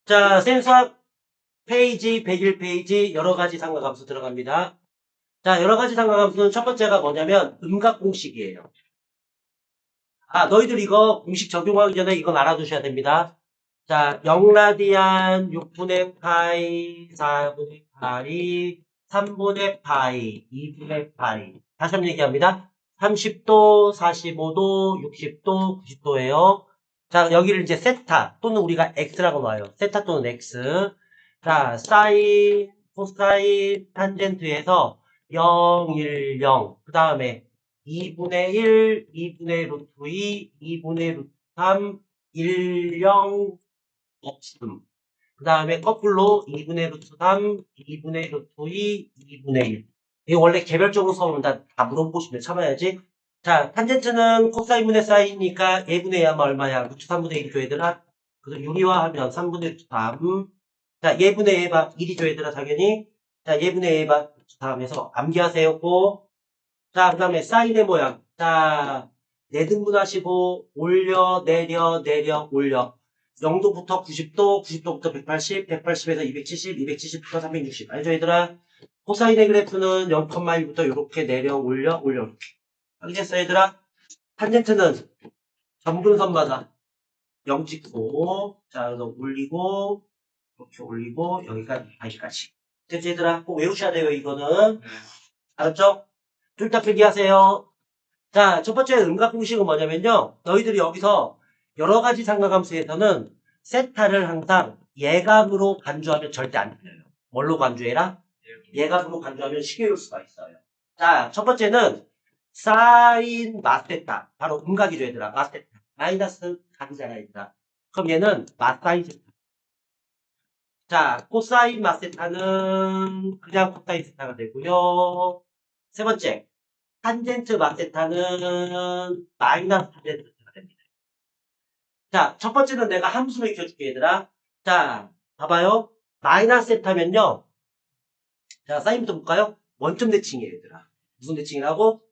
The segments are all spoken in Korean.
자, 생수학 페이지 101페이지 여러가지 상가함수 들어갑니다. 자, 여러가지 상가함수는 첫 번째가 뭐냐면 음각공식이에요. 너희들 이거 공식 적용하기 전에 이건 알아두셔야 됩니다. 자, 0라디안 6분의 파이 4분의 파이 3분의 파이 2분의 파이 다시 한번 얘기합니다. 30도 45도 60도 90도예요. 자, 여기를 이제 세타 또는 우리가 x라고 놔요. 세타 또는 x. 자, 사인 코사인 탄젠트에서 0 1 0 그 다음에 2분의 1 2분의 루트 2 2분의 루트 3 1 0 없음. 그 다음에 거꾸로 2분의 루트 3, 2분의 루트 2, 2분의 1. 이거 원래 개별적으로 써오면 다 물어보고 싶네. 참아야지. 자, 탄젠트는 코사인분의 사인이니까 예분의 2 하면 얼마야? 루트 3분의 1이 줘야 되나? 그래서 유리화하면 3분의 루트 3. 자, 예분의 2 봐. 1이 줘야 되나, 당연히. 자, 예분의 2 봐. 루트 3에서 암기하세요, 꼭. 자, 그 다음에 사인의 모양. 자, 내등분하시고, 올려, 내려, 내려, 올려. 0도부터 90도, 90도부터 180, 180에서 270, 270부터 360. 알죠, 얘들아? 코사인의 그래프는 0,1부터 이렇게 내려, 올려, 올려. 이렇게. 알겠어, 얘들아? 탄젠트는 점근선마다 0 찍고, 자, 그래서 올리고, 이렇게 올리고, 여기까지. 됐지, 얘들아? 꼭 외우셔야 돼요, 이거는. 알았죠? 둘 다 필기하세요. 자, 첫 번째 음각공식은 뭐냐면요. 너희들이 여기서 여러 가지 상가함수에서는 세타를 항상 예각으로 간주하면 절대 안 틀려요. 뭘로 간주해라? 예각으로 간주하면 시계일 수가 있어요. 자, 첫 번째는 사인 마세타. 바로 음각이죠, 얘들아. 마세타. 마이너스 각이잖아, 얘들아. 그럼 얘는 마사인 세타. 자, 코사인 마세타는 그냥 코사인 세타가 되고요. 세 번째. 탄젠트 마세타는 마이너스 탄젠트가 됩니다. 자, 첫 번째는 내가 함수로 익혀줄게, 얘들아. 자, 봐봐요. 마이너스 세타면요. 자, 사인부터 볼까요? 원점 대칭이에요, 얘들아. 무슨 대칭이라고?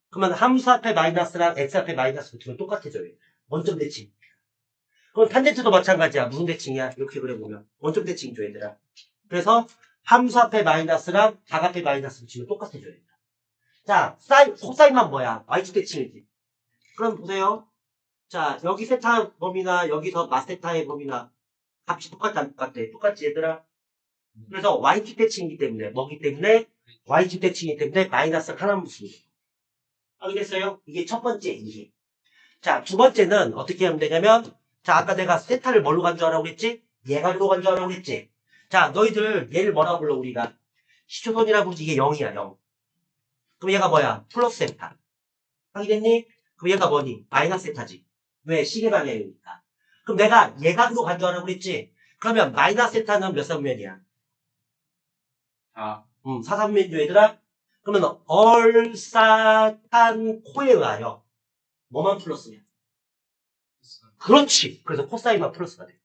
그러면 함수 앞에 마이너스랑 x 앞에 마이너스 붙으면 똑같아져요. 원점 대칭. 그럼 탄젠트도 마찬가지야. 무슨 대칭이야? 이렇게 그려보면. 원점 대칭이죠, 얘들아. 그래서 함수 앞에 마이너스랑 각 앞에 마이너스 붙이면 똑같아져요, 얘들아. 자, 코사인만 뭐야? y축 대칭이지. 그럼 보세요. 자, 여기 세타 범위나 여기서 마세타의 범위나 값이 똑같지 안 똑같아? 똑같지, 얘들아? 그래서 y축 대칭이기 때문에, 뭐기 때문에? y축 대칭이기 때문에 마이너스를 하나 묻습니다. 알겠어요? 이게 첫 번째 이해. 자, 두 번째는 어떻게 하면 되냐면, 자, 아까 내가 세타를 뭘로 간주하라고 그랬지? 예각으로 간주하라고 그랬지? 자, 너희들 얘를 뭐라고 불러, 우리가? 시초선이라고 부르지. 이게 0이야, 0. 그럼 얘가 뭐야? 플러스 세타. 확인했니? 그럼 얘가 뭐니? 마이너스 세타지. 왜? 시계 방향이니까. 그럼 내가 예각으로 간주하라고 그랬지? 그러면 마이너스 세타는 몇 삼면이야? 4삼면이죠, 얘들아? 그러면 얼사탄 코에 의하여 뭐만 플러스냐? 그렇지. 그래서 코사인만 플러스가 돼.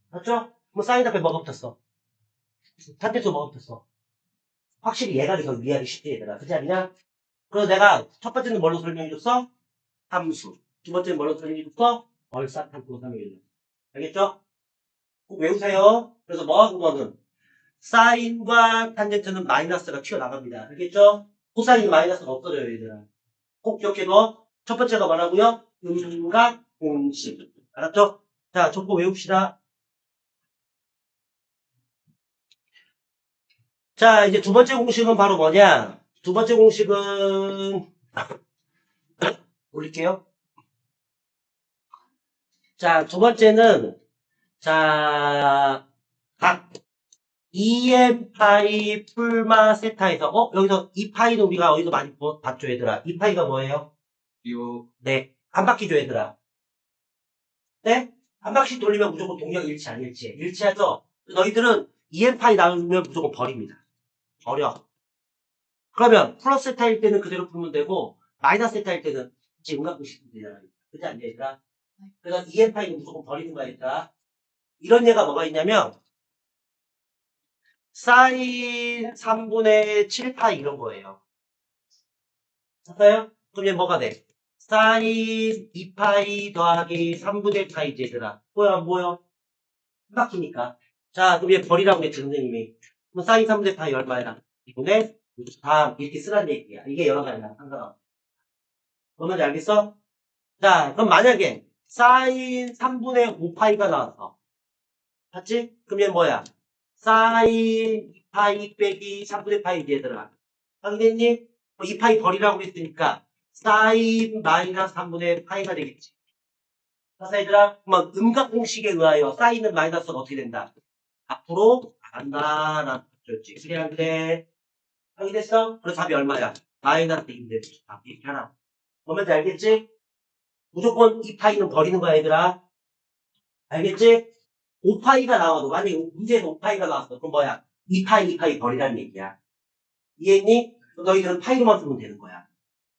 맞죠? 그럼 사인 앞에 뭐가 붙었어? 탄젠트 뭐가 붙었어? 확실히 예각이 더 이해하기 쉽지, 얘들아. 그지 않냐? 그래서 내가 첫 번째는 뭘로 설명해줬어? 함수. 두 번째는 뭘로 설명해줬어? 얼사탄 코로 설명해줬어. 알겠죠? 꼭 외우세요. 그래서 뭐하고 뭐는 사인과 탄젠트는 마이너스가 튀어나갑니다. 알겠죠? 코사인 마이너스가 없어져요, 얘들아. 꼭 기억해둬. 첫 번째가 뭐라고요? 음각 공식. 알았죠? 자, 정보 외웁시다. 자, 이제 두 번째 공식은 바로 뭐냐? 두 번째 공식은 올릴게요. 자, 두 번째는 자, 각 EM 파이 풀마 세타에서 여기서 이 파이는 우리가 어디서 많이 봤죠, 얘들아? 이 파이가 뭐예요? 네, 한 바퀴 줘, 얘들아. 네? 한 바퀴 돌리면 무조건 동력 일치 안 일치해. 일치하죠? 너희들은 EM 파이 나오면 무조건 버립니다. 버려. 그러면 플러스 세타일 때는 그대로 풀면 되고 마이너스 세타일 때는 지금 음각공식 되잖아. 그지 않냐, 얘들아? 그래서 EM 파이는 무조건 버리는 거야, 얘들아. 이런 예가 뭐가 있냐면 사인 3분의 7파이 이런 거예요. 됐어요? 그럼 얘 뭐가 돼? 사인 2파이 더하기 3분의 파이지, 얘들아. 보여, 안 보여? 한 바퀴니까. 자, 그럼 얘 버리라고 그랬지, 선생님이. 그럼 사인 3분의 파이 얼마야? 2분의 다음 이렇게 쓰라는 얘기야. 이게 여러 가지야. 상관없어. 뭔지 알겠어? 자, 그럼 만약에 사인 3분의 5파이가 나왔어. 봤지? 그럼 얘 뭐야? 사인 2파이 빼기 3분의 파이 얘들아. 확인했니? 2파이 버리라고 했으니까 사인 마이너스 3분의 파이가 되겠지. 그래서 얘들아, 그러면 음각 공식에 의하여 사인은 마이너스가 어떻게 된다? 앞으로 나간다. 라는 거였지. 그래, 안 그래? 확인했어? 그래서 답이 얼마야? 마이너스 2인데 답 이렇게 하나. 뭔지 알겠지? 무조건 2파이는 버리는 거야, 얘들아. 알겠지? 5파이가 나와도, 만약에 문제에서 5파이가 나왔어. 그럼 뭐야? 2파이 버리라는 얘기야. 이해했니? 그럼 너희들은 파이로만 쓰면 되는 거야.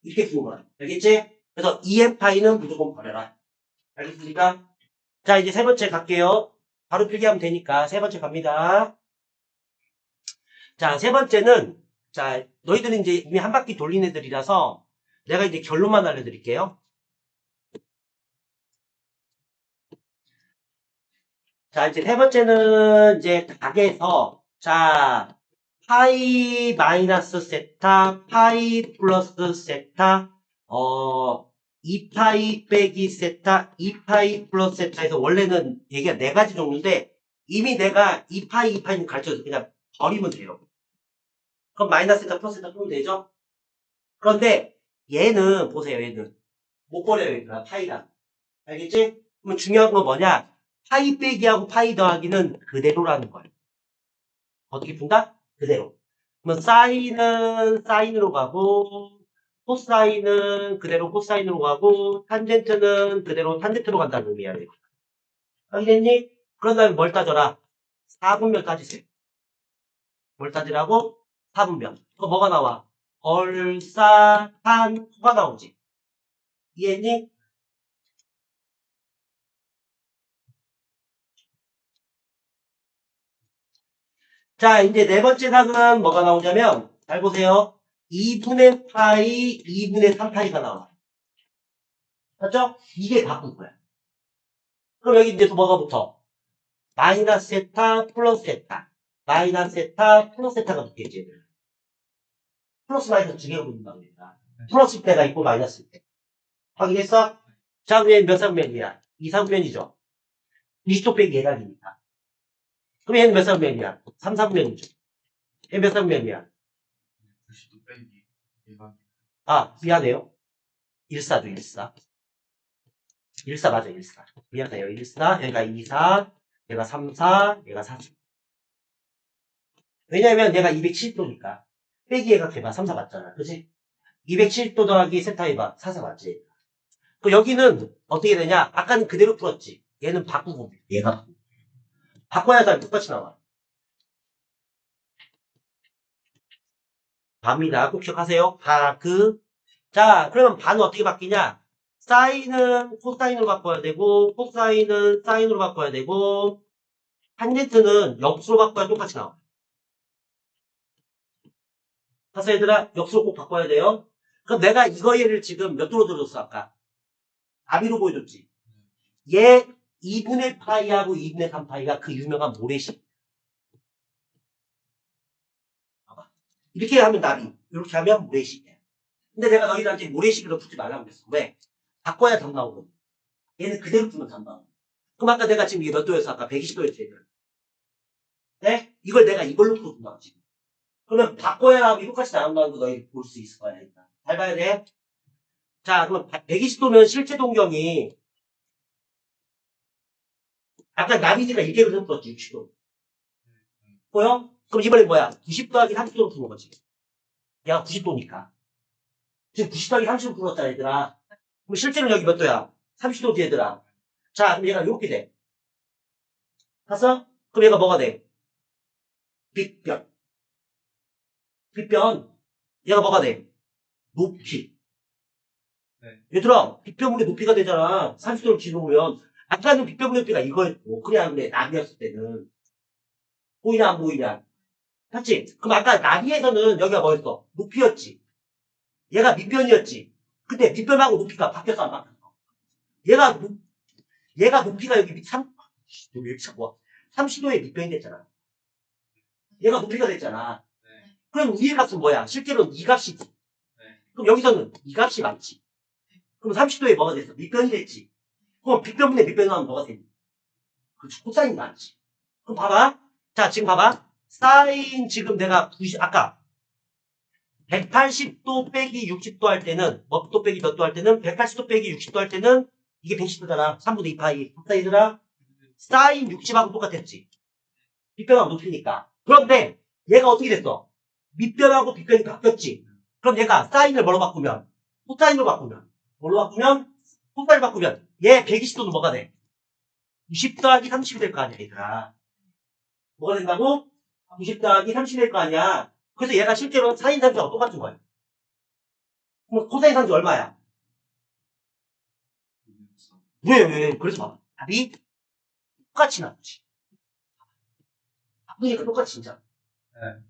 이렇게 쓰는 거야. 알겠지? 그래서 2n파이는 무조건 버려라. 알겠습니까? 자, 이제 세 번째 갈게요. 바로 필기하면 되니까 세 번째 갑니다. 자, 세 번째는, 자, 너희들은 이제 이미 한 바퀴 돌린 애들이라서 내가 이제 결론만 알려드릴게요. 자, 이제 세 번째는 이제 각에서, 자, 파이 마이너스 세타, 파이 플러스 세타, 2파이 빼기 세타, 2파이 플러스 세타에서 원래는 얘기가 네 가지 종류인데 이미 내가 2파이는 가르쳐서 그냥 버리면 돼요. 그럼 마이너스 세타, 플러스 세타 풀면 되죠? 그런데 얘는, 보세요, 얘는. 못 버려요, 얘들아, 파이랑. 알겠지? 그럼 중요한 건 뭐냐? 파이 빼기하고 파이 더하기는 그대로라는 거예요. 어떻게 푼다? 그대로. 그러면 사인은 사인으로 가고, 코사인은 그대로 코사인으로 가고, 탄젠트는 그대로 탄젠트로 간다는 의미야. 알겠니? 그런 다음에 뭘 따져라? 4분면 따지세요. 뭘 따지라고? 4분면. 그럼 뭐가 나와? 얼사탄호가 나오지. 이해했니? 자, 이제 네 번째 사은 뭐가 나오냐면, 잘 보세요. 2분의 파이, 2분의 3파이가 나와. 맞죠? 이게 바꾼 거야. 그럼 여기 이제 또 뭐가 붙어? 마이너스 세타 플러스 세타. 마이너스 세타 플러스 세타가 붙겠지. 플러스 마이너스 두 개가 붙는다 그러니까. 플러스 때가 있고 마이너스 때. 확인했어? 자, 그럼 얘는 몇 상면이야? 2상면이죠. 20도 빼기 예각이니까. 그럼 얘는 몇 상면이야? 3상면이죠. 얘 몇 상면이야? 90도 빼기 얘가 아, 미안해요. 1사도 1사. 1사 맞아, 1사. 미안해요. 1사, 얘가 2사, 얘가 3사, 얘가 4사. 왜냐면 얘가 270도니까. 빼기 얘가 해봐. 3사 맞잖아. 그치? 270도 더하기 세타 해봐. 4사 맞지? 그 여기는 어떻게 되냐? 아까는 그대로 풀었지. 얘는 바꾸고, 얘가 바꿔야 다 똑같이 나와. 반입니다. 꼭 기억하세요. 자, 그러면 반은 어떻게 바뀌냐? 사인은 코사인으로 바꿔야 되고, 코사인은 사인으로 바꿔야 되고, 탄젠트는 역수로 바꿔야 똑같이 나와. 그래서 얘들아, 역수로 꼭 바꿔야 돼요. 그럼 내가 이거 얘를 지금 몇 도로 들어줬어, 아까? 아비로 보여줬지. 얘 2분의 파이하고 2분의 3파이가 그 유명한 모래식. 봐봐. 이렇게 하면 나비, 이렇게 하면 모래식이야. 근데 내가 너희들한테 모래식으로 풀지 말라고 그랬어. 왜? 바꿔야 답 나오거든. 얘는 그대로 풀면 답 나오고. 그럼 아까 내가 지금 이게 몇 도였어? 아까 120도였지, 얘들. 네? 이걸 내가 이걸로 풀어준다고, 지금. 그러면 바꿔야 똑같이 나온다는 거 너희 볼 수 있을 거야, 일단. 잘 봐야 돼. 자, 그럼 120도면 실제 동경이, 아까 나비지가 이렇게 그렸었지, 60도. 보여? 그럼 이번엔 뭐야? 90 더하기 30도로 푸는 거지. 얘가 90도니까. 지금 90 더하기 30도 풀었잖아, 얘들아. 그럼 실제로 여기 몇 도야? 30도지, 얘들아. 자, 그럼 얘가 이렇게 돼. 봤어? 그럼 얘가 뭐가 돼? 빗변. 빗변. 얘가 뭐가 돼? 높이. 네. 얘들아, 빗변물의 높이가 되잖아. 30도를 집어보면. 아까는 빗변물의 높이가 이거였고, 그냥 그래, 나비였을 때는. 보이냐, 안 보이냐? 맞지? 그럼 아까 나비에서는 여기가 뭐였어? 높이였지. 얘가 밑변이었지. 근데 밑변하고 높이가 바뀌었어, 안 바뀌었어? 얘가, 높이가 여기 3, 왜 이렇게 자꾸 와? 30도에 밑변이 됐잖아. 얘가 높이가 됐잖아. 네. 그럼 위의 값은 뭐야? 실제로는 이 값이지. 네. 그럼 여기서는 이 값이 맞지. 그럼 30도에 뭐가 됐어? 밑변이 됐지. 그럼 빗변분의 밑변 하면 뭐가 되니? 그렇지. 코사인이 맞지. 그럼 봐봐. 자, 지금 봐봐. 사인 지금 내가 아까 180도 빼기 60도 할 때는 몇 도 빼기 몇 도 할 때는 180도 빼기 60도 할 때는 이게 110도잖아. 3분의 2파이. 사이드라 사인 60하고 똑같았지. 밑변하고 높이니까. 그런데 얘가 어떻게 됐어? 밑변하고 빗변이 바뀌었지. 그럼 얘가 사인을 뭐로 바꾸면? 코사인으로 바꾸면. 뭘로 바꾸면? 코사인 바꾸면 얘 120도는 뭐가 돼? 90 더하기 30이 될 거 아니야, 얘들아. 뭐가 된다고? 90 더하기 30이 될 거 아니야. 그래서 얘가 실제로 사인 상수하고 똑같은 거야. 그럼 코사인 상수 얼마야? 왜? 그래서 봐봐. 답이 똑같이 나오지. 바꾸니까 똑같이 진짜. 네.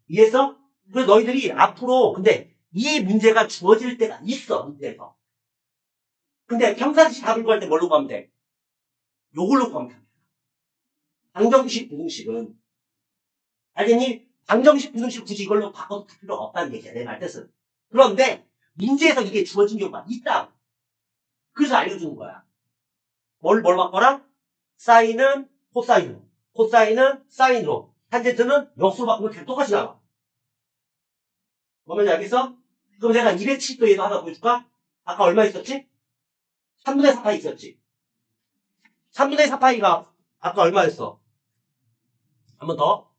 이해했어? 그래서 너희들이 앞으로 근데 이 문제가 주어질 때가 있어, 문제에서. 근데 평상시 답을 구할 때 뭘로 구하면 돼? 요걸로 구하면 돼. 방정식, 부등식은. 알겠니? 방정식, 부등식 굳이 이걸로 바꿔도 필요가 없다는 얘기야, 내 말 뜻은. 그런데 문제에서 이게 주어진 경우가 있다. 그래서 알려주는 거야. 뭘 바꿔라? 사인은 코사인으로, 코사인은 사인으로, 탄젠트는 역수로 바꾸면 그냥 똑같이 나와. 뭔지 알겠어? 그럼 내가 270도 얘도 하나 보여줄까? 아까 얼마 있었지? 3분의 4파이 있었지? 3분의 4파이가 아까 얼마였어? 한 번 더.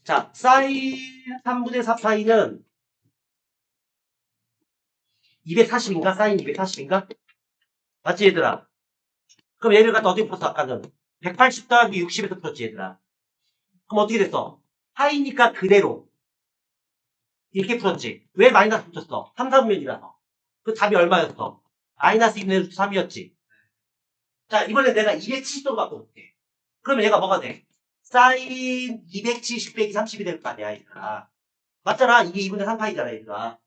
자, 사인 3분의 4파이는 240인가? 사인 240인가? 맞지, 얘들아? 그럼 얘를 갖다 어떻게 풀었어, 아까는? 180 더하기 60에서 풀었지, 얘들아. 그럼 어떻게 됐어? 파이니까 그대로. 이렇게 풀었지. 왜 마이너스 붙였어? 3, 4분면이라서. 그 답이 얼마였어? 마이너스 2분의 3이었지. 자, 이번에 내가 270도로 바꿔볼게. 그러면 얘가 뭐가 돼? 사인 270 빼기 30이 될 거 아니야, 얘들아. 맞잖아. 이게 2분의 3파이잖아, 얘들아.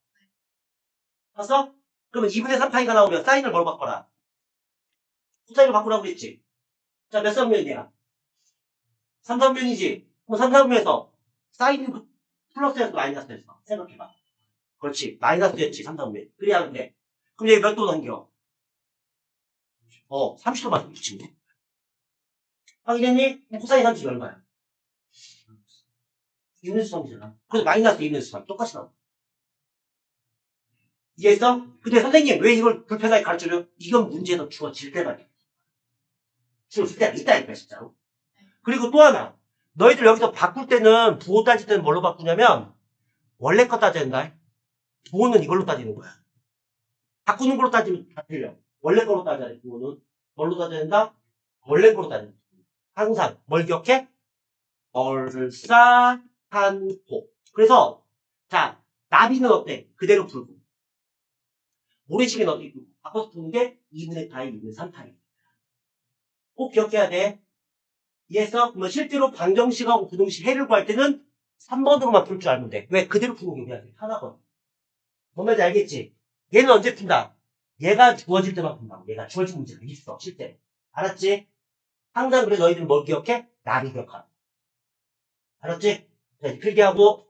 봤어? 그러면 2분의 3파이가 나오면 사인을 뭐로 바꿔라? 코사인으로 바꾸라고 그랬지. 자, 몇 사분면이야? 3, 4분면이지. 그럼 3, 4분면에서 사인 플러스에서 마이너스였어. 생각해봐. 그렇지. 마이너스였지, 3, 4분면. 그래야 하는데. 그럼 얘 몇 도 넘겨? 30도 맞춰 붙이네. 확인했니? 코사인 30이 얼마야? 2분의 3이잖아. 그래서 마이너스 2분의 3. 똑같이 나와. 이해했어? 근데 선생님, 왜 이걸 불편하게 가르쳐줘? 이건 문제에서 주어질 때만 해. 주어질 때가 있다니까, 진짜로. 그리고 또 하나. 너희들 여기서 바꿀 때는, 부호 따질 때는 뭘로 바꾸냐면, 원래 거 따져야 된다. 부호는 이걸로 따지는 거야. 바꾸는 걸로 따지면 다 틀려. 원래 거로 따져야 돼, 부호는. 뭘로 따져야 된다? 원래 거로 따져야 돼. 항상. 뭘 기억해? 얼싸한호. 그래서, 자, 나비는 어때? 그대로 풀고. 모래시계는 어떻게 풀고. 바꿔서 푸는 게 2분의 파이, 2분의 3파이. 꼭 기억해야 돼. 이해했어? 그러면 실제로 방정식하고 부등식 해를 구할 때는 3번으로만 풀 줄 알면 돼. 왜? 그대로 푸는 게 우리한테 편하거든. 뭔 말인지 알겠지? 얘는 언제 푼다? 얘가 주어질 때만 푼다고. 얘가 주어진 문제가 있어, 실제. 알았지? 항상 그래 너희들은 뭘 기억해? 나를 기억하라. 알았지? 자, 이제 필기하고.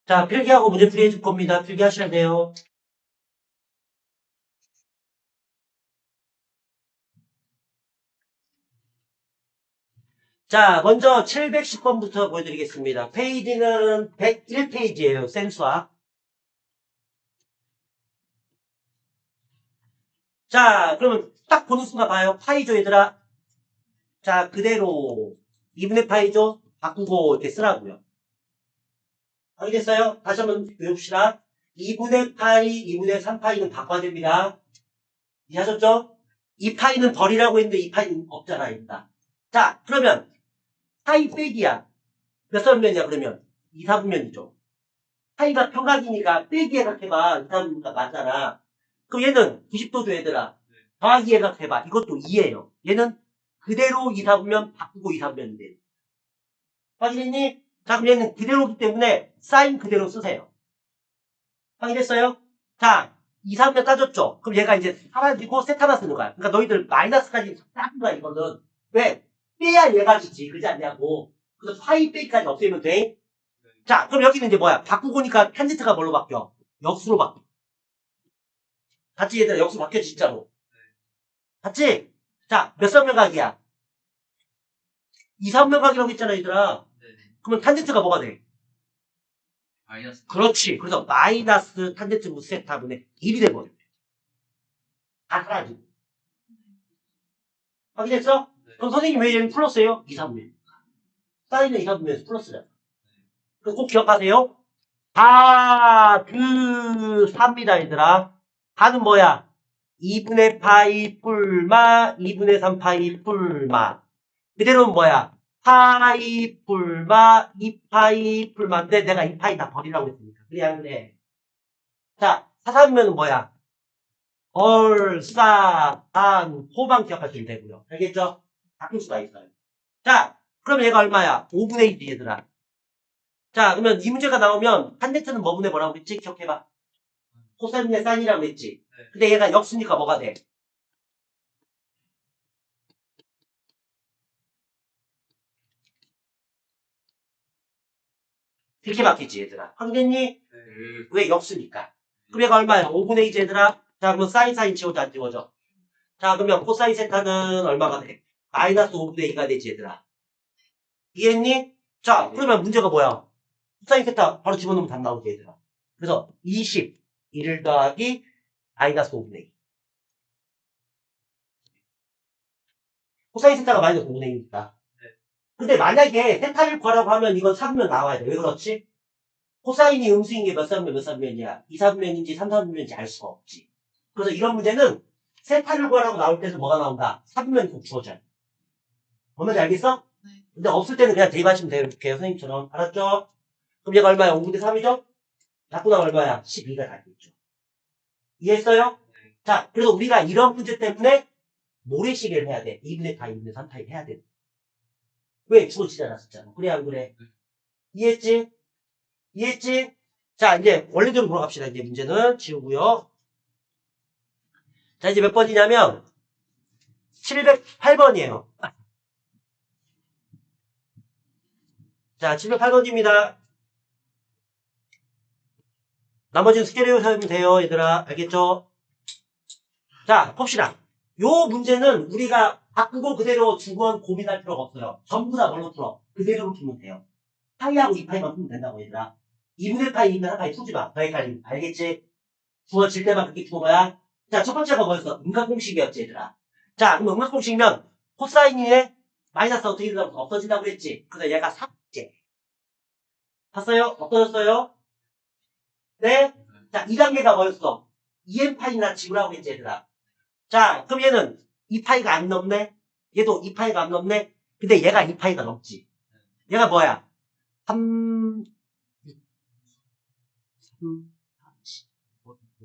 자, 필기하고 문제 풀이해 줄 겁니다. 필기하셔야 돼요. 자, 먼저 710번부터 보여드리겠습니다. 페이지는 101페이지예요. 센수학. 자, 그러면 딱 보는 순간 봐요. 파이죠, 얘들아. 자, 그대로 2분의 파이죠. 바꾸고 이렇게 쓰라고요. 알겠어요? 다시 한번 외웁시다. 2분의 파이, 2분의 3파이는 바꿔야 됩니다. 이해하셨죠? 이 파이는 버리라고 했는데 이 파이는 없잖아, 일단. 자, 그러면 파이 빼기야. 몇 사분면이야, 그러면? 2, 4분면이죠. 파이가 평각이니까 빼기 해석해봐. 2, 4분면 맞잖아. 그럼 얘는 90도죠, 얘들아. 더하기 해석해봐. 이것도 2예요. 얘는 그대로 2, 4분면 바꾸고 2, 4분면이 돼. 확인했니? 자, 그럼 얘는 그대로기 때문에 사인 그대로 쓰세요. 확인했어요? 자, 2, 3면 따졌죠? 그럼 얘가 이제 사라지고 셋 하나 쓰는 거야. 그러니까 너희들 마이너스까지 따는 거야, 이거는. 왜? 빼야 얘가 지지. 그러지 않냐고. 그래서 파이 빼기까지 없애면 돼. 자, 그럼 여기는 이제 뭐야? 바꾸고 니까 탄젠트가 뭘로 바뀌어? 역수로 바뀌어. 같이 얘들아, 역수 바뀌어, 진짜로. 같지? 자, 몇 삼면각이야? 2, 3면각이라고 했잖아, 얘들아. 네네. 그러면 탄젠트가 뭐가 돼? 마이너스. 그렇지. 그래서 마이너스 탄젠트 무세타분의 1이 돼버려. 다 사라지고. 확인했어? 네. 그럼 선생님 왜 얘는 플러스예요? 2, 3면. 사인은 2, 3면에서 플러스잖아. 그거 꼭 기억하세요. 다, 3이다, 얘들아. 다는 뭐야? 2분의 파이 뿔마, 2분의 3 파이 뿔마. 그대로는 뭐야? 파이 뿔마, 2파이 뿔마인데 내가 2파이 다 버리라고 했으니까. 그래, 안 그래? 자, 사삼면은 뭐야? 호방 기억하시면 되고요. 알겠죠? 바꿀 수가 있어요. 자, 그럼 얘가 얼마야? 5분의 1이 얘들아. 자, 그러면 이 문제가 나오면 탄젠트는 뭐 분의 뭐라고 했지? 기억해봐. 코사인의 사인이라고 했지? 네. 근데 얘가 역수니까 뭐가 돼? 이렇게 바뀌지, 얘들아. 확인됐니? 네. 왜 역수니까. 그럼 얘가 얼마야? 5분의 2지, 얘들아. 자, 그럼 사인 지워져, 안 지워져? 자, 그러면 코사인 세타는 얼마가 돼? 마이너스 5분의 2가 되지, 얘들아. 이해했니? 자, 그러면 문제가 뭐야? 코사인 세타 바로 집어넣으면 답 나오지, 얘들아. 그래서 20, 1을 더하기 마이너스 5분의 2. 코사인 세타가 마이너스 5분의 2니까. 근데 만약에 세타를 구하라고 하면 이건 3면 나와야 돼. 왜 그렇지? 코사인이 음수인 게 몇 삼면 몇 삼면이야? 2, 3면인지 3, 3면인지 알 수가 없지. 그래서 이런 문제는 세타를 구하라고 나올 때는 뭐가 나온다? 3면이 꼭 주어져요. 뭔지 알겠어? 네. 근데 없을 때는 그냥 대입하시면 돼요. 이렇게 선생님처럼. 알았죠? 그럼 얘가 얼마야? 5분의 3이죠? 자꾸 나면 얼마야? 12가 달겠죠. 이해했어요? 네. 자, 그래서 우리가 이런 문제 때문에 모래시계를 해야 돼. 2분의 4, 2분의 3 타입 해야 돼. 왜? 주어지잖아, 진짜. 그래, 안 그래? 이해했지? 이해했지? 자, 이제 원래대로 돌아갑시다. 이제 문제는 지우고요. 자, 이제 몇 번이냐면 708번이에요. 자, 708번입니다. 나머지는 스케일을 하면 돼요, 얘들아. 알겠죠? 자, 봅시다. 요 문제는 우리가 바꾸고 그대로 두번 고민할 필요가 없어요. 전부 다 뭘로 풀어? 그대로 풀면 돼요. 파이하고 2파이만 풀면 된다고, 얘들아. 2분의 파이, 2분의 3파이 풀지 마. 더 헷갈림. 알겠지? 주어질 때만 그렇게 푸는 거야. 자, 첫 번째가 뭐였어? 음각공식이었지, 얘들아. 자, 그럼 음각공식이면 코사인의 마이너스 어떻게 된다고 없어진다고 했지? 그래서 얘가 삭제. 봤어요? 없어졌어요? 네? 자, 2단계가 뭐였어? 2n파이나 지우라고 했지, 얘들아. 자, 그럼 얘는 2파이가 안 넘네? 얘도 2파이가 안 넘네? 근데 얘가 2파이가 넘지. 얘가 뭐야? 3, 3,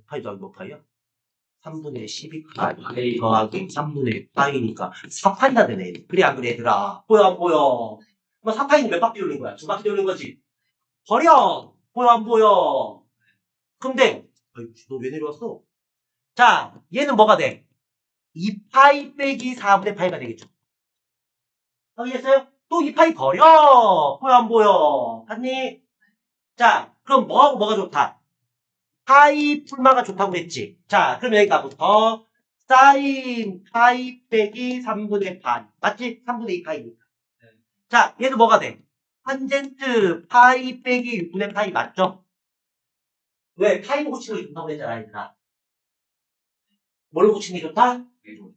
5파이도 아니고 몇 파이야? 3분의 12파이 더하기 3분의 6파이니까 4파이가 되네. 그래, 안 그래, 얘들아? 보여, 안 보여? 그럼 4파이는 몇 바퀴 돌린 거야? 2바퀴 돌린 거지? 버려! 보여, 안 보여? 근데, 아이고, 너 왜 내려왔어? 자, 얘는 뭐가 돼? 2파이 빼기 4분의 파이가 되겠죠. 확인했어요? 또 2파이 버려! 보여, 안 보여? 봤니? 자, 그럼 뭐하고 뭐가 좋다? 파이 풀마가 좋다고 그랬지. 자, 그럼 여기가부터 사인 파이 빼기 3분의 파이. 맞지? 3분의 2 파이니까. 네. 자, 얘도 뭐가 돼? 탄젠트 파이 빼기 6분의 파이 맞죠? 왜? 파이로 고치는 게 좋다고 했잖아, 얘들아. 뭘로 고치는 게 좋다?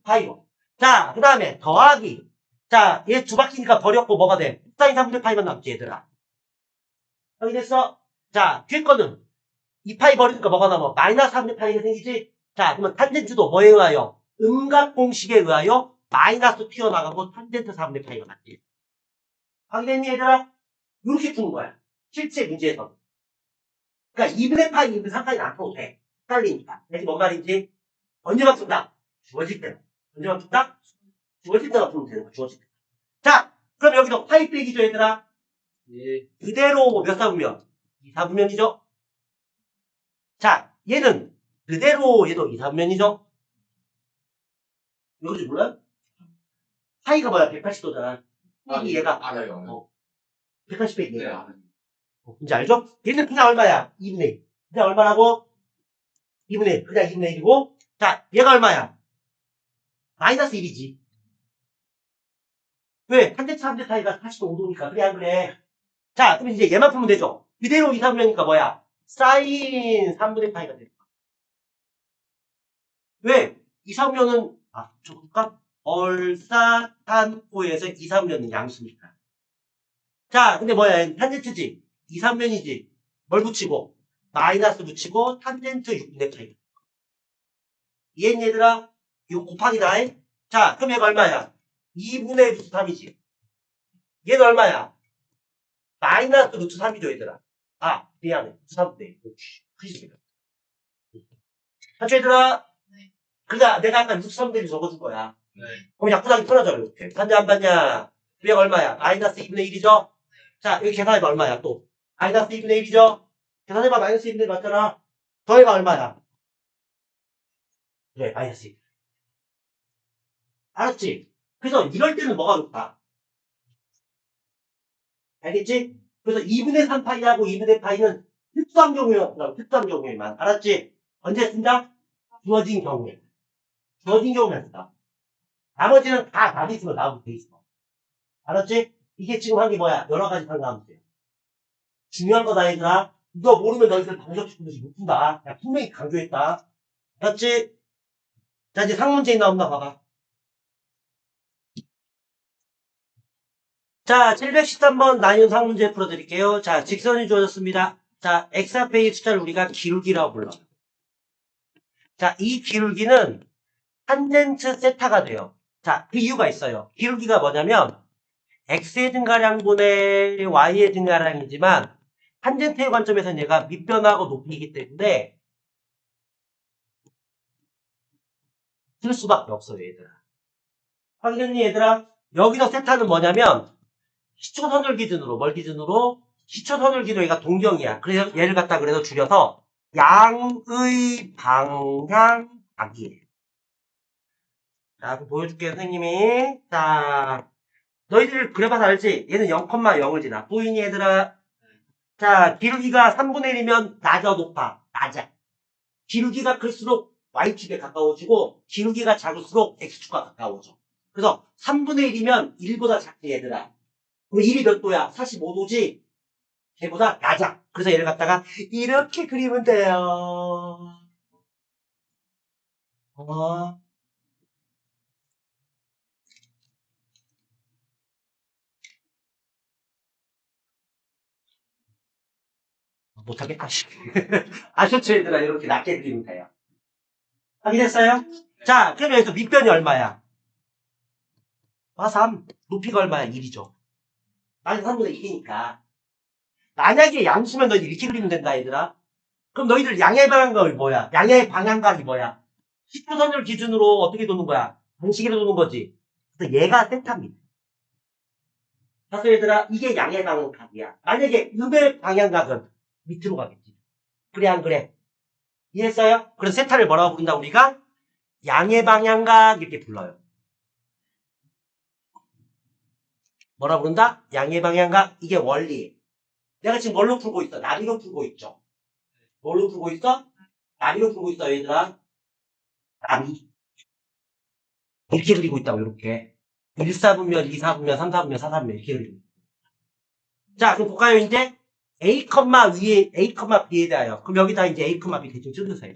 파이로. 자, 그 다음에 더하기. 자, 얘 두 바퀴니까 버렸고 뭐가 돼? 사인 3분의 파이만 남지, 얘들아. 확인했어? 자, 뒤에 거는 2파이 버리니까 뭐가 남아? 마이너스 3분의 파이가 생기지? 자, 그러면 탄젠트도 뭐에 의하여? 음각공식에 의하여 마이너스 튀어나가고 탄젠트 4분의 파이가 맞지? 확인했니, 얘들아? 이렇게 푸는 거야. 실제 문제에서. 그러니까 2분의 파이, 2분의 3파이는 안 풀어도 돼. 헷갈리니까. 알지? 뭔 말인지? 언제만 푼다? 주어질 때만. 언제만 푼다? 주어질 때만 풀면 되는 거야, 주어질 때. 자, 그럼 여기도 파이 빼기죠, 얘들아? 예. 그대로 몇 사분면? 2사분면이죠? 자, 얘는 그대로 얘도 2, 3면이죠? 이거 좀 몰라요? 파이가 뭐야? 180도잖아. 얘가 알아요. 180배 네, 얘가. 알아요. 이제 알죠? 얘는 그냥 얼마야? 2분의 1. 그냥 얼마라고? 2분의 1. 그냥 2분의 1이고. 자, 얘가 얼마야? 마이너스 1이지. 왜? 탄젠트 3대 타이가 45도니까. 그래, 안 그래? 자, 그럼 이제 얘만 풀면 되죠? 그대로 2, 3면이니까 뭐야? 사인 3분의 파이가 되는 거야. 왜? 2, 3면은, 잠깐. 얼사탄호에서 2, 3면은 양수니까. 자, 근데 뭐야? 탄젠트지? 2, 3면이지? 뭘 붙이고? 마이너스 붙이고, 탄젠트 6분의 파이. 이해했니, 얘들아? 이거 곱하기다. 자, 그럼 얘가 얼마야? 2분의 루트 3이지. 얘는 얼마야? 마이너스 루트 3이죠, 얘들아. 미안해. 루트 3분의 1. 크리스입니다. 얘들아. 네. 그러니까 내가 아까 루트 3분의 1 적어준 거야. 네. 그럼 약분하기 편하잖아, 이렇게. 봤냐, 안 봤냐? 얘가 얼마야? 마이너스 2분의 1이죠? 자, 여기 계산해봐, 얼마야, 또? 마이너스 2분의 1이죠? 계산해봐, 마이너스 2분의 1 맞잖아? 더해봐, 얼마야? 그래, 마이너스 2. 알았지? 그래서 이럴 때는 뭐가 좋다? 알겠지? 그래서 2분의 3파이하고 2분의 파이는 특수한 경우였다고, 특수한 경우에만. 알았지? 언제 쓴다? 주어진 경우에. 주어진 경우만 쓴다. 나머지는 다 답이 있으면 나오면 돼 있어. 알았지? 이게 지금 한 게 뭐야? 여러 가지 상담하면 돼. 중요한 거다, 얘들아. 이거 모르면 너희들 방정식분들이 못 푼다. 야, 분명히 강조했다. 알았지? 자, 이제 상문제이 나온다, 봐봐. 자, 713번 나뉘은 상문제 풀어드릴게요. 자, 직선이 주어졌습니다. 자, x 앞에 이 숫자를 우리가 기울기라고 불러. 자, 이 기울기는 탄젠트 세타가 돼요. 자, 그 이유가 있어요. 기울기가 뭐냐면 x의 증가량분의 y의 증가량이지만 탄젠트의 관점에서는 얘가 밑변하고 높이이기 때문에 쓸 수밖에 없어요, 얘들아. 확인했니, 얘들아? 여기서 세타는 뭐냐면 시초선을 기준으로, 뭘 기준으로? 시초선을 기준으로 얘가 동경이야. 그래서 얘를 갖다 그래서 줄여서 양의 방향각이에요. 자, 그럼 보여줄게요, 선생님이. 자, 너희들 그래봐서 알지? 얘는 0,0을 지나. 보이니, 얘들아? 자, 기울기가 3분의 1이면 낮아, 높아? 낮아. 기울기가 클수록 y축에 가까워지고, 기울기가 작을수록 x축과 가까워져. 그래서 3분의 1이면 1보다 작지, 얘들아. 그럼 1이 몇 도야? 45도지? 걔보다 낮아. 그래서 얘를 갖다가 이렇게 그리면 돼요. 못하겠다. 아셨죠, 얘들아? 이렇게 낮게 그리면 돼요. 확인했어요? 자, 그럼 여기서 밑변이 얼마야? 3. 높이가 얼마야? 1이죠. 마이너스 3분의 1이니까. 만약에 양수면 너희들 이렇게 그리면 된다, 얘들아. 그럼 너희들 양의 방향각이 뭐야? 양의 방향각이 뭐야? 10도선을 기준으로 어떻게 도는 거야? 방식으로 도는 거지. 그래서 얘가 세타입니다. 그래서 얘들아, 이게 양의 방향각이야. 만약에 음의 방향각은 밑으로 가겠지. 그래, 안 그래? 이해했어요? 그래서 세타를 뭐라고 부른다, 우리가? 양의 방향각 이렇게 불러요. 뭐라 부른다? 양의 방향각. 이게 원리. 내가 지금 뭘로 풀고 있어? 나비로 풀고 있죠. 뭘로 풀고 있어? 나비로 풀고 있어, 얘들아. 나비. 이렇게 그리고 있다고, 이렇게. 1사분면, 2사분면, 3사분면, 4사분면 이렇게 그리고 있어. 자, 그럼 볼까요, 이제? A, 위에, A, B에 대하여. 그럼 여기다 이제 A, B 대충 찍으세요.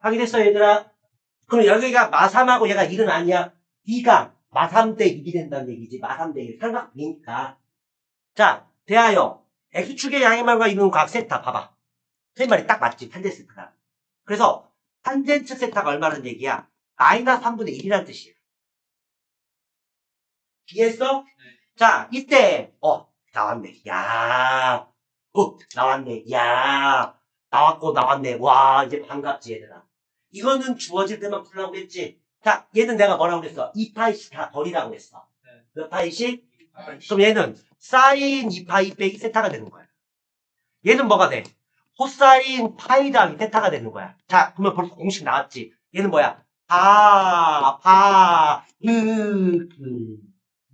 확인했어, 얘들아? 그럼 여기가 마3하고 얘가 1은 아니야. B가 마3 대 1이 된다는 얘기지. 마3 대 1. 삼각 B니까. 자, 대하여. X축의 양의만과 있는 각 세타, 봐봐. 제 말이 딱 맞지, 탄젠트 세타가. 그래서, 탄젠트 세타가 얼마라는 얘기야? 마이너스 3분의 1이라는 뜻이야. 이해했어? 네. 자, 이때, 나왔네. 야, 나왔네. 야, 나왔네. 와, 이제 반갑지, 얘들아. 이거는 주어질 때만 풀라고 그랬지. 자, 얘는 내가 뭐라고 그랬어? 2파이씩 다 버리라고 그랬어. 네. 몇 파이씩? 그럼 얘는 사인 2파이 빼기 세타가 되는 거야. 얘는 뭐가 돼? 코사인 파이 더하기 세타가 되는 거야. 자, 그러면 벌써 공식 나왔지. 얘는 뭐야?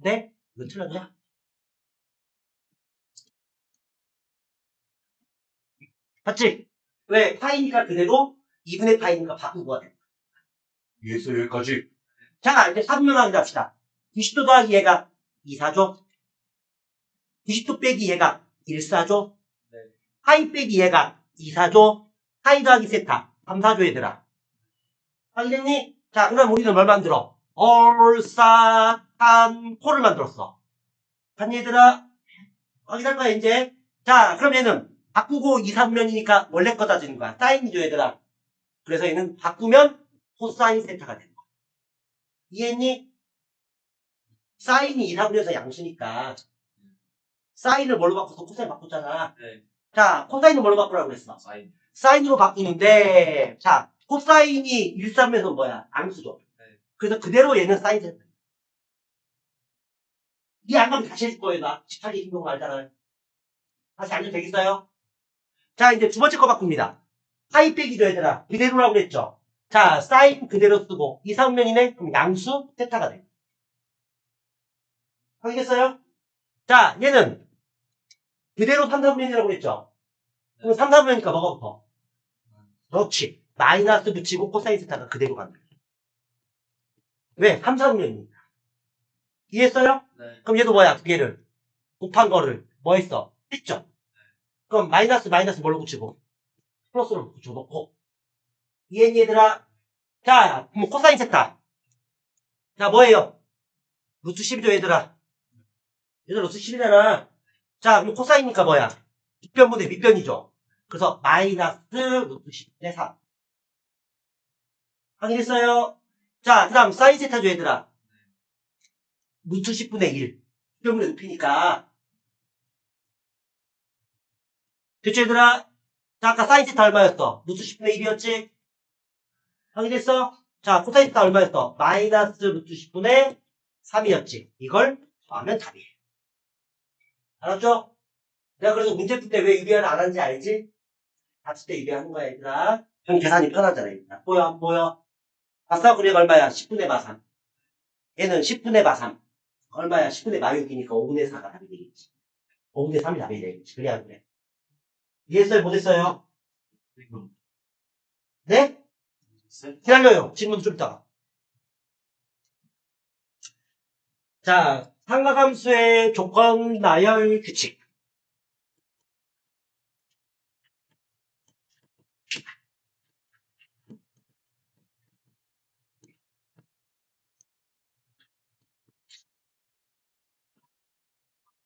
네? 이거 틀렸냐? 맞지? 왜? 파이니까 그대로 2분의 파이니까 바꾸고 돼. 이해했어, 여기까지. 자, 이제 3분 확인 합시다. 90도 더하기 얘가 2사죠? 90도 빼기 얘가 1사죠? 네. 파이 빼기 얘가 2사죠? 파이 더하기 세타 3사죠, 얘들아. 확인했니? 자, 그럼 우리는 뭘 만들어? 얼싸한코를 만들었어. 한 얘들아, 확인할 거야, 이제. 자, 그럼 얘는 바꾸고 2, 3면이니까 원래 거 따지는 거야. 사인이죠, 얘들아. 그래서 얘는 바꾸면 코사인 세타가 되는 거야. 이해했니? 사인이 2, 3면에서 양수니까 사인을 뭘로 바꿨어? 코사인 바꿨잖아. 네. 자, 코사인을 뭘로 바꾸라고 그랬어? 사인. 사인으로 바꾸는데, 자, 코사인이 1, 3면에서 뭐야? 양수죠. 네. 그래서 그대로 얘는 사인 세타. 이 안 가면 다시 해줄 거예요, 나. 18기 힘든 거 알잖아요. 다시 안 해도 되겠어요? 자, 이제 두 번째 거 바꿉니다. 파이 빼기죠, 얘들아. 그대로라고 그랬죠? 자, 사인 그대로 쓰고, 이상면이네? 그럼 양수, 세타가 돼. 확인했어요? 자, 얘는 그대로 3, 3면이라고 그랬죠? 그럼 3, 3면이니까 뭐가 붙어? 그렇지. 마이너스 붙이고 코사인 세타가 그대로 간다. 왜? 3, 3면이니까. 이해했어요? 네. 그럼 얘도 뭐야? 두 개를 곱한 거를 뭐 했어? 했죠? 그럼 마이너스 뭘로 붙이고? 플러스로 붙여놓고. 이해했니, 얘들아? 자, 뭐 코사인 세타. 자, 뭐예요? 루트 10이죠, 얘들아. 얘들 루트 10이잖아. 자, 그럼 코사인이니까 뭐야? 밑변분의 밑변이죠. 그래서 마이너스 루트 10분의 3. 확인했어요? 자, 그 다음 사인 세타죠, 얘들아. 루트 10분의 1. 밑변분의 높이니까. 됐죠, 얘들아? 자, 아까 사인 세타 얼마였어? 루트 10분의 1이었지? 확인했어? 자, 코사인 세타 얼마였어? 마이너스 루트 10분의 3이었지. 이걸 더하면 답이에요. 알았죠? 내가 그래서 문제 풀 때 왜 유리화를 안 하는지 알지? 다칠 때 유리하는 거야, 얘들아. 형 계산이 편하잖아, 얘들아. 보여, 안 보여? 아싸, 그래, 얼마야? 10분의 마3. 얘는 10분의 마3. 얼마야? 10분의 마6이니까 5분의 4가 답이 되겠지. 5분의 3이 답이 되겠지. 그래, 안 그래? 이해했어요? 못했어요? 네? 기다려요. 질문 좀 이따가. 자, 삼각함수의 조건 나열 규칙.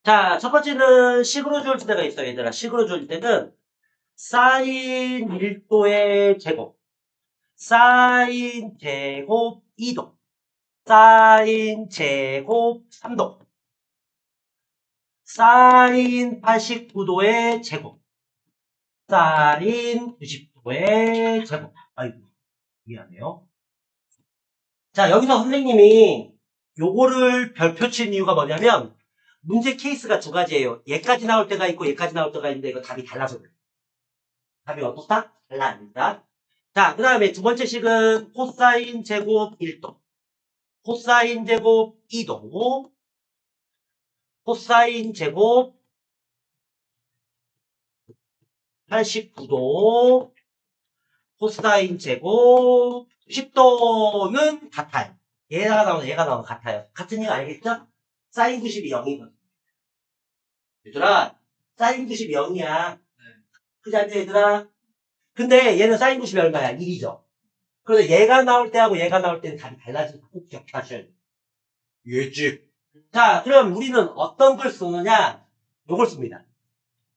자, 첫 번째는 식으로 줄 때가 있어요, 얘들아. 식으로 줄 때는 사인 1도의 제곱, 사인 제곱 2도, 사인 제곱 3도, 사인 89도의 제곱, 사인 90도의 제곱. 아이고, 미안해요. 자, 여기서 선생님이 요거를 별표 친 이유가 뭐냐면, 문제 케이스가 두 가지예요. 얘까지 나올 때가 있고, 얘까지 나올 때가 있는데, 이거 답이 달라서 그래요. 답이 어떻다? 달라집니다. 자, 그 다음에 두 번째 식은 코사인 제곱 1도, 코사인 제곱 2도, 코사인 제곱 89도, 코사인 제곱 10도는 같아요. 얘가 나오면 같아요. 같은 얘기 알겠죠? 사인 90이 0이거든. 얘들아, 사인 90이 0이야. 그지 않죠, 얘들아? 근데 얘는 사인 90이 얼마야? 1이죠. 그래서 얘가 나올 때하고 얘가 나올 때는 답이 달라지니까 꼭 기억하셔야 돼요. 이해했지? 자, 그럼 우리는 어떤 걸 쓰느냐? 요걸 씁니다.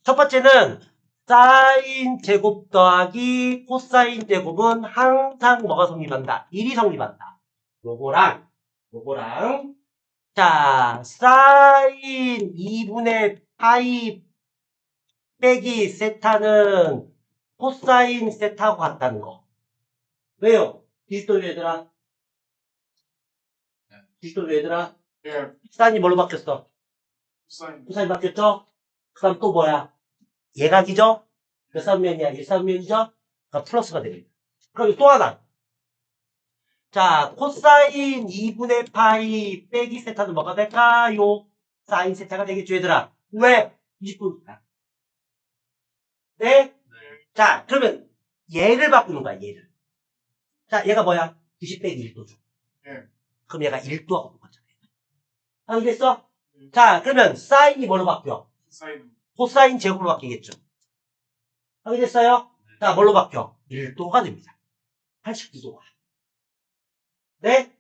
첫 번째는 사인 제곱 더하기 코사인 제곱은 항상 뭐가 성립한다? 1이 성립한다. 요거랑 자, 사인 2분의 파이 빼기 세타는 코사인 세타하고 같다는 거. 왜요? 90도 얘들아. 90도 얘들아. 예. 사인이 뭘로 바뀌었어? 사인. 코사인 바뀌었죠? 그 다음 또 뭐야? 얘각이죠? 몇 사분면이야? 1사분면이죠? 그러니까 플러스가 됩니다. 그럼 또 하나. 자, 코사인 2분의 파이 빼기 세타는 뭐가 될까요? 사인 세타가 되겠죠, 얘들아. 왜? 20도니까. 네? 네. 자, 그러면 얘를 바꾸는 거야, 얘를. 자, 얘가 뭐야? 90 빼기 1도죠. 네. 그럼 얘가 1도하고 똑같잖아. 알겠어? 자, 그러면 사인이 뭐로 바뀌어? 사인. 코사인 제곱으로 바뀌겠죠. 확인됐어요? 자, 뭘로 바뀌어? 1도가 됩니다. 89도가. 네?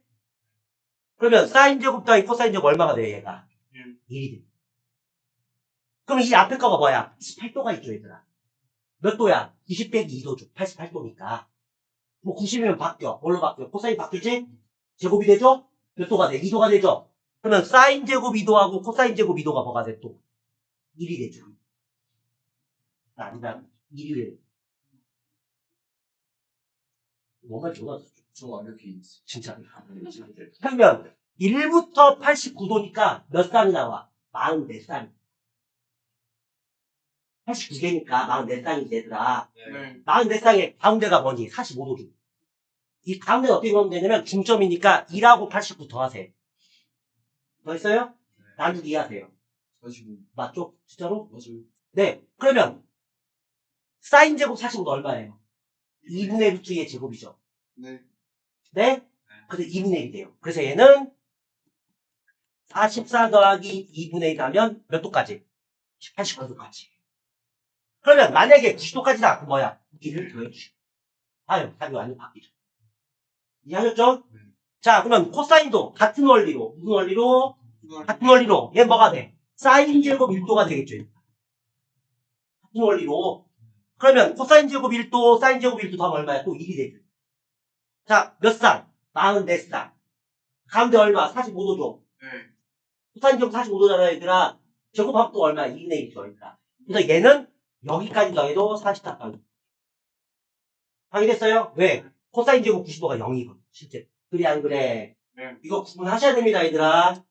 그러면 사인 제곱 더하기 코사인 제곱 얼마가 돼요, 얘가? 1이 됩니다. 그럼 이 앞에 거가 뭐야? 88도가 있죠, 얘들아. 몇 도야? 90 빼기 2도죠. 88도니까. 뭐 90이면 바뀌어. 뭘로 바뀌어? 코사인 바뀌지? 제곱이 되죠? 몇 도가 돼? 2도가 되죠? 그러면 사인 제곱 2도하고 코사인 제곱 2도가 뭐가 돼, 또? 1이 되죠. 아니다. 1이 돼. 뭔가 좋아졌죠. 좀 완벽히 있어. 진짜. 그러면 1부터 89도니까 몇 살이 나와? 44살. 89개니까 44쌍이 되더라. 네. 44쌍의 가운데가 뭐니? 45도죠. 이 가운데는 어떻게 보면 되냐면 중점이니까 1하고 89 더하세요. 더했어요? 나누기 이해하세요. 45. 맞죠? 진짜로? 맞아요. 네. 그러면 사인 제곱 45도 얼마예요? 2분의 루트 2의 제곱이죠. 네. 네? 그래서 2분의 1이 돼요. 그래서 얘는 44 더하기 2분의 1 하면 몇 도까지? 89도까지. 그러면 만약에 90도까지다. 그럼 뭐야? 1을 더해주시고. 아유, 답이 완전 바뀌죠. 이해하셨죠? 네. 자, 그러면 코사인도 같은 원리로, 무슨 원리로? 같은 원리로. 얘 뭐가 돼? 사인 제곱 1도가 되겠죠. 같은 원리로. 그러면 코사인 제곱 1도, 사인 제곱 1도 더하면 얼마야? 또 1이 되죠. 자, 몇 살? 44살. 가운데 얼마? 45도죠. 네. 코사인 제곱 45도잖아, 얘들아. 제곱하면 또 얼마야? 2분의 1이죠, 얘들아. 그래서 얘는 여기까지 더해도 44까지. 확인됐어요? 왜? 코사인 제곱 90도가 0이거든, 실제. 그래, 안 그래? 네. 이거 구분하셔야 됩니다, 얘들아.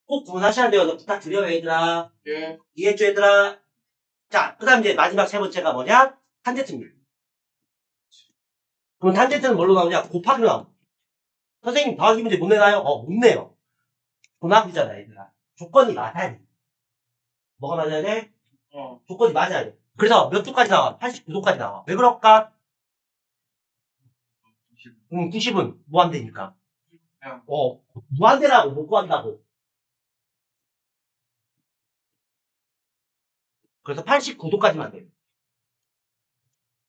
꼭 구분하셔야 돼요. 부탁드려요, 얘들아. 예. 이해했죠, 얘들아? 자, 그 다음 이제 마지막 세 번째가 뭐냐? 탄젠트입니다. 그럼 탄젠트는 뭘로 나오냐? 곱하기로 나옵니다. 선생님, 더하기 문제 못 내나요? 못 내요. 고맙이잖아, 얘들아. 조건이 맞아야 돼. 뭐가 맞아야 돼? 조건이 맞아야 돼. 그래서 몇 도까지 나와? 89도까지 나와. 왜 그럴까? 90은 무한대니까. 무한대라고 못 구한다고. 그래서 89도까지만 돼요.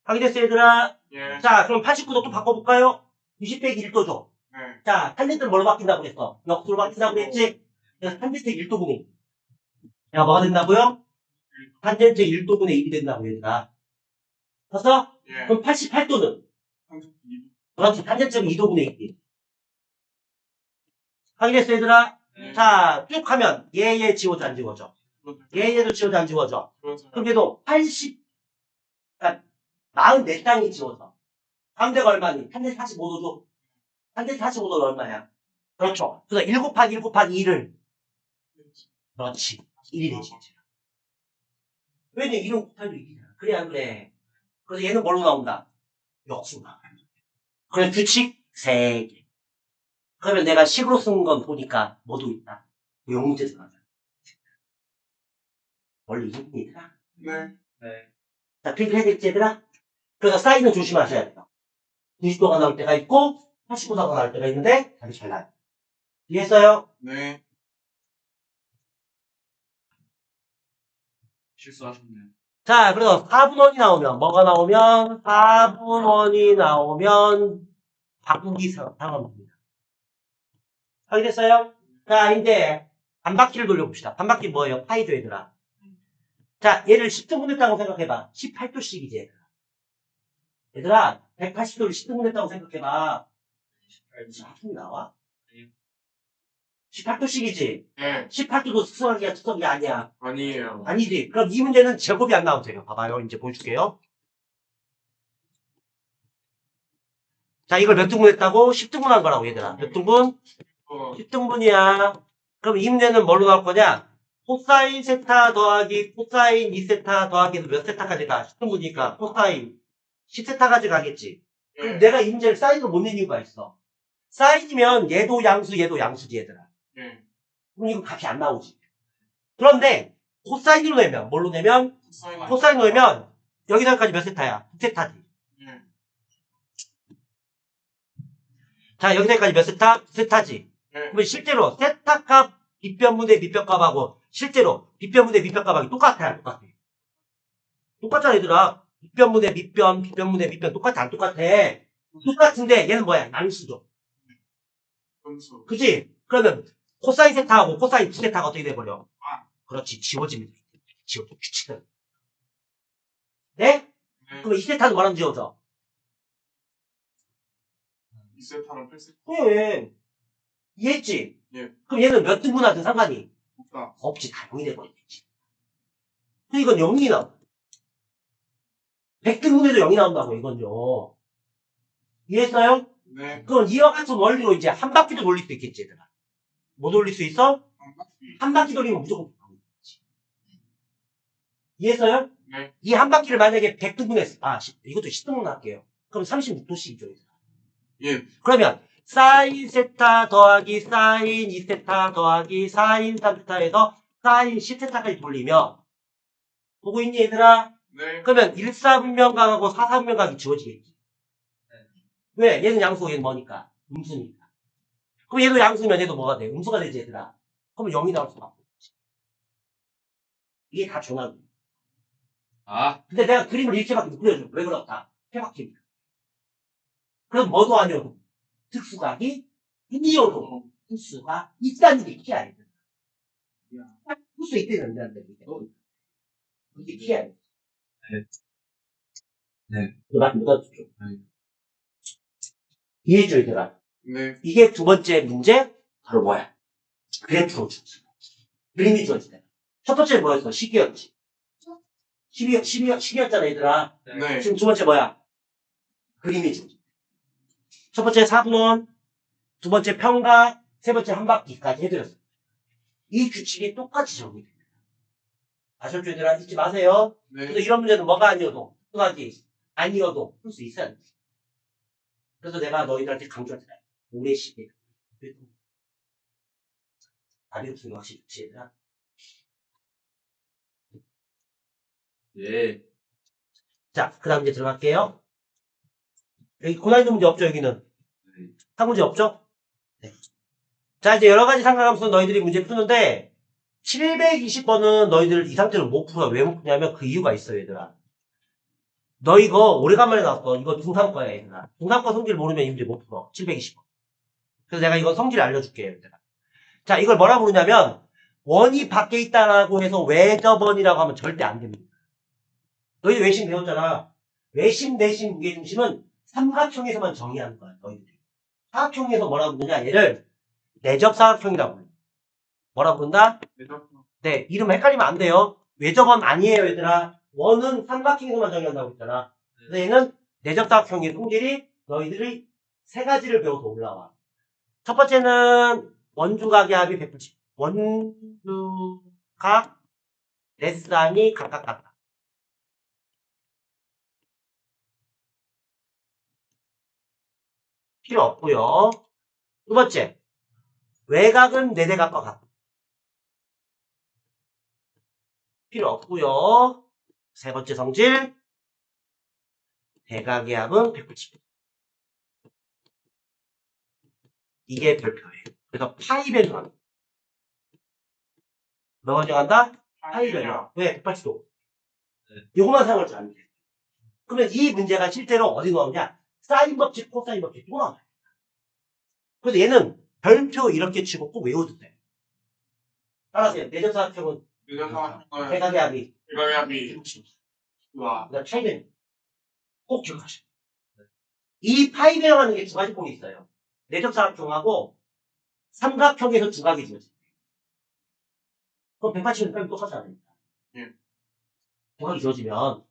확인됐어요, 얘들아? 예. 자, 그럼 89도 또 바꿔볼까요? 90 빼기 1도죠. 네. 자, 탄젠트는 뭘로 바뀐다고 그랬어? 역수로 바뀐다고 그랬지? 그래서 탄젠트 1도분의 1. 야, 뭐가 된다고요? 탄젠트 1도분의 1이 된다고, 얘들아. 됐어? 예. 그럼 88도는? 그렇지, 탄젠트는 2도분의 1. 확인했어, 얘들아? 네. 자, 쭉 하면 얘 지워져, 안 지워져? 얘도 지워져, 안 지워져? 그럼 얘도 44쌍이 지워져. 가운데가 얼마니? 탄젠트 45도죠? 탄젠트 45도는 얼마야? 그렇죠. 그래서 1 곱하기 1 곱하기 2를 그렇지. 1이 되지. 왜냐? 1은 곱하기 1이잖아. 그래, 안 그래? 그래서 얘는 뭘로 나온다? 역수로 나와. 그래, 규칙 3개. 그러면 내가 식으로 쓴 건 보니까 뭐도 있다. 영문제도 나와. 원래 이깁니다. 네. 네. 자, 그렇게 해야 되겠지, 얘들아? 그래서 사인은 조심하셔야 돼요. 90도가 나올 때가 있고, 89도가 나올 때가 있는데, 답이 잘 나요. 이해했어요? 네. 실수하셨네요. 자, 그래서 4분원이 나오면, 뭐가 나오면, 4분원이 나오면, 바꾸기 상황입니다. 확인됐어요? 자, 이제, 반바퀴를 돌려봅시다. 반바퀴 뭐예요? 파이죠, 얘들아. 자, 얘를 10등분 했다고 생각해봐. 18도씩이지, 얘들아. 얘들아, 180도를 10등분 했다고 생각해봐. 18도 나와? 18도씩이지? 네. 18도도 수석이야, 수석이 아니야. 아니에요. 아니지. 그럼 이 문제는 제곱이 안 나오면 돼요. 봐봐요. 이제 보여줄게요. 자, 이걸 몇 등분 했다고? 10등분 한 거라고, 얘들아. 몇 등분? 10등분이야. 그럼 이 문제는 뭘로 나올 거냐? 코사인 세타 더하기 코사인 2세타 더하기 몇 세타까지 가? 10분이니까 코사인 10세타까지 가겠지. 그럼 내가 이 문제를 사인으로 못 낸 이유가 있어. 사인이면 얘도 양수, 얘도 양수지, 얘들아. 그럼 이거 값이 안 나오지. 그런데 코사인으로 내면, 뭘로 내면? 코사인으로 내면 여기서까지 몇 세타야? 9세타지. 자, 여기서까지 몇 세타? 9세타지. 그러면 실제로 세타값 빗변분의 밑변값하고 실제로 빗변분의 밑변값하고 똑같아, 똑같아. 똑같잖아, 얘들아. 빗변분의 밑변, 빗변분의 밑변 똑같아, 안 똑같아? 똑같은데 얘는 뭐야? 양수죠. 그치? 그러면 코사인 세타하고 코사인 2세타가 어떻게 돼버려? 그렇지, 지워집니다. 지워져, 규칙은. 네? 그럼 2세타도 뭐랑 지워져? 2세타랑 8세타. 그래. 이해했지? 예. 그럼 얘는 몇 등분하든 상관이 없다. 없지, 다 0이 돼버리겠지. 이건 0이 나와. 100등분해도 0이 나온다고, 이건요. 이해했어요? 네. 그럼 이와 같은 원리로 이제 한 바퀴도 돌릴 수 있겠지, 얘들아. 뭐 돌릴 수 있어? 한 바퀴 돌리면 무조건 바뀌지. 이해했어요? 네. 이 한 바퀴를 만약에 100등분했어. 이것도 10등분 할게요. 그럼 36도씩이죠, 얘들아. 예. 그러면 사인 세타 더하기 사인 2세타 더하기 사인 3세타에서 사인 10세타까지 돌리면 보고 있니, 얘들아? 네. 그러면 1사분면각하고 4사분면각이 지워지겠지. 왜? 얘는 양수고 얘는 뭐니까? 음수니까. 그럼 얘도 양수면 얘도 뭐가 돼? 음수가 되지, 얘들아. 그러면 0이 나올 수밖에 없지. 이게 다 중요한 거야. 근데 내가 그림을 이렇게밖에 못 그려줘. 왜 그렇다? 해박히니까. 그럼 뭐도 아니어도 특수각이 아니어도 특수가 있다는 게 키야, 얘들아. 특수 있대는 안 된다, 이게 키야. 네. 그만 묻어주죠. 네. 이해해줘, 얘들아. 네. 이게 두 번째 문제, 바로 뭐야? 그래프로 줬어. 그림이 주어지네. 첫 번째 뭐였어? 식이었지. 식이었잖아, 얘들아. 네. 지금 두 번째 뭐야? 그림이 주어지네. 첫 번째 4분원, 두 번째 평각, 세 번째 한 바퀴까지 해드렸어. 이 규칙이 똑같이 적용됩니다. 아셨죠, 얘들아? 잊지 마세요. 그래서 네. 이런 문제는 뭐가 아니어도, 평각이 아니어도 풀 수 있어야 돼. 그래서 내가 너희들한테 강조하잖아. 오래 시계. 다리 없으면 확실히 좋지, 얘들아. 예. 자, 그 다음 이제 들어갈게요. 여기 고난이도 문제 없죠, 여기는? 한 문제 없죠? 네. 자, 이제 여러 가지 상관함수 너희들이 문제 푸는데, 720번은 너희들 이 상태로 못 풀어. 왜 못 푸냐면 그 이유가 있어요, 얘들아. 너 이거 오래간만에 나왔어. 이거 중3 거야, 얘들아. 중3 거 성질 모르면 이 문제 못 풀어. 720번. 그래서 내가 이거 성질 알려줄게요, 얘들아. 자, 이걸 뭐라 부르냐면, 원이 밖에 있다라고 해서 외접원이라고 하면 절대 안 됩니다. 너희들 외심 배웠잖아. 외심, 내심, 무게중심은 삼각형에서만 정의하는 거야, 너희들이. 사각형에서 뭐라 부르냐, 얘를 내접사각형이라고 불러. 뭐라 부른다? 네, 이름 헷갈리면 안 돼요. 외접원 아니에요, 얘들아. 원은 삼각형에서만 정의한다고 했잖아. 그래서 얘는 내접사각형의 성질이 너희들이 세 가지를 배워서 올라와. 첫 번째는 원주각의 합이 180. 원주각, 레쌍이 각각 같다. 필요 없고요. 두 번째, 외곽은 네대각과 같다. 필요 없고요. 세 번째 성질, 대각의 합은 180. 이게 별표예요. 그래서 파이 변형. 뭐가 정한다? 파이 변형. 왜? 180도. 요것만 사용할 줄 아면 돼. 그러면 이 문제가 실제로 어디 나오냐? 사인 법칙, 코사인 법칙 또 나와요. 그래서 얘는 별표 이렇게 치고 꼭 외워도 돼. 따라하세요. 내접사각형은 대각의 합이 대각의 합이 180. 와. 그다음 파이 변형. 꼭 기억하셔야 돼요. 이 파이 변형하는 게 두 가지 꼴이 있어요. 내접사각형하고 삼각형에서 두각이 지어져요. 그럼 180은 빼면 똑같지 않습니까? 예. 두각이 지어지면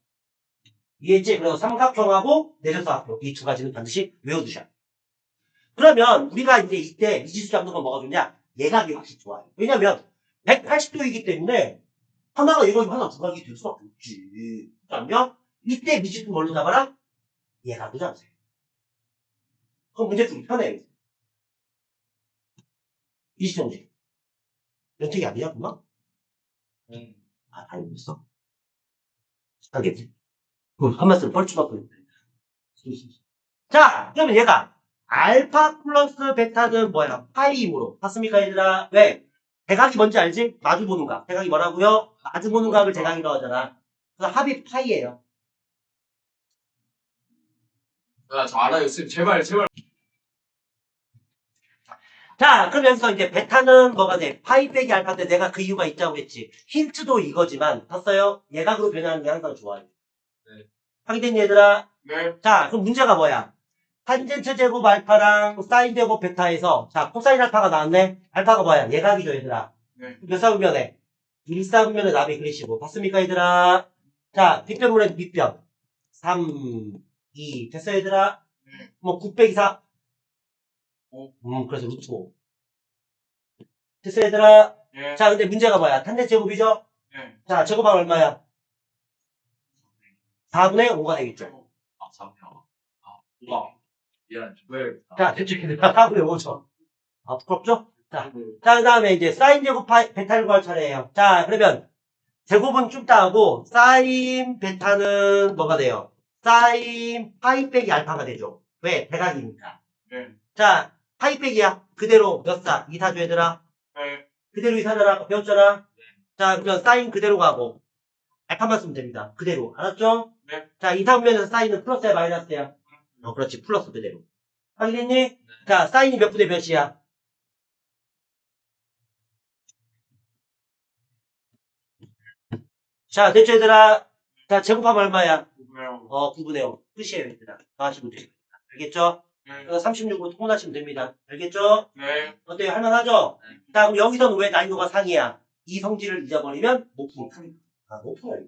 이해했지? 그래서 삼각형하고 내접사각형 이 두 가지는 반드시 외워두셔야 돼요. 그러면 우리가 이제 이때 미지수 잡는 건 뭐가 좋냐? 예각이 확실히 좋아요. 왜냐면 180도이기 때문에 하나가 이거 하나 두각이 될 수밖에 없지. 그러면 이때 미지수 뭘로 잡아라? 얘라도 잡으세요. 그럼 문제 풀기 편해요. 이시정식. 연택이 아니야, 그만? 아, 알겠어. 알겠지? 한 말씀 뻘쭘하고 있네. 자, 그러면 얘가 알파 플러스 베타는 뭐야? 파이이므로. 봤습니까, 얘들아? 왜? 대각이 뭔지 알지? 마주보는 각. 대각이 뭐라고요? 마주보는 각을 대각이라고 하잖아. 그래서 합이 파이예요. 저 알아요. 쌤, 제발. 자, 그럼 여기서 이제 베타는 뭐가 돼? 파이 빼기 알파인데 내가 그 이유가 있다고 했지. 힌트도 이거지만, 봤어요? 예각으로 변하는 게 항상 좋아요. 네. 확인됐니, 얘들아? 네. 자, 그럼 문제가 뭐야? 탄젠트 제곱 알파랑 사인 제곱 베타에서, 자, 코사인 알파가 나왔네? 알파가 뭐야? 예각이죠, 얘들아. 네. 몇 사분면에? 1사분면에 나비 그리시고. 봤습니까, 얘들아? 자, 빗변물에 밑변. 3, 2. 됐어, 얘들아? 네. 뭐, 9 빼기 4. 5. 그래서 루트 5. 됐어, 얘들아? 예. 자, 근데 문제가 뭐야? 탄젠트 제곱이죠? 네. 자, 제곱하면 얼마야? 4분의 5가 되겠죠? 아, 잠깐만. 우와. 미안. 왜? 자, 대충 얘들아, 4분의 5죠? 아, 부끄럽죠? 자, 그 다음에 이제 사인 제곱 베타를 구할 차례예요. 자, 그러면 제곱은 좀 따하고 사인 베타는 뭐가 돼요? 사인 파이 빼기 알파가 되죠. 왜? 대각이니까. 네. 자, 파이 빼기야. 그대로 몇 사? 2사줘 얘들아. 네. 그대로 2사잖아. 배웠잖아. 자, 그러면 사인 그대로 가고 알파만 쓰면 됩니다. 그대로. 알았죠? 네. 자, 2사분면에서 사인은 플러스야 마이너스야? 그렇지. 플러스 그대로. 확인했니? 자, 사인이 몇 분의 몇이야? 자, 됐죠, 얘들아? 자, 제곱하면 얼마야? 9분의 5. 끝이에요, 얘들아. 더 하시면 됩니다. 알겠죠? 네. 그래서 36으로 통분하시면 됩니다. 알겠죠? 네. 어때요? 할만하죠? 자, 그럼 여기서는 왜 난이도가 상이야? 이 성질을 잊어버리면 못 푼다. 아, 못 풀어요.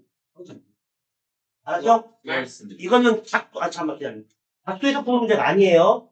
알았죠? 네. 이거는 잠깐만 기다려. 작두에서 푸는 문제가 아니에요.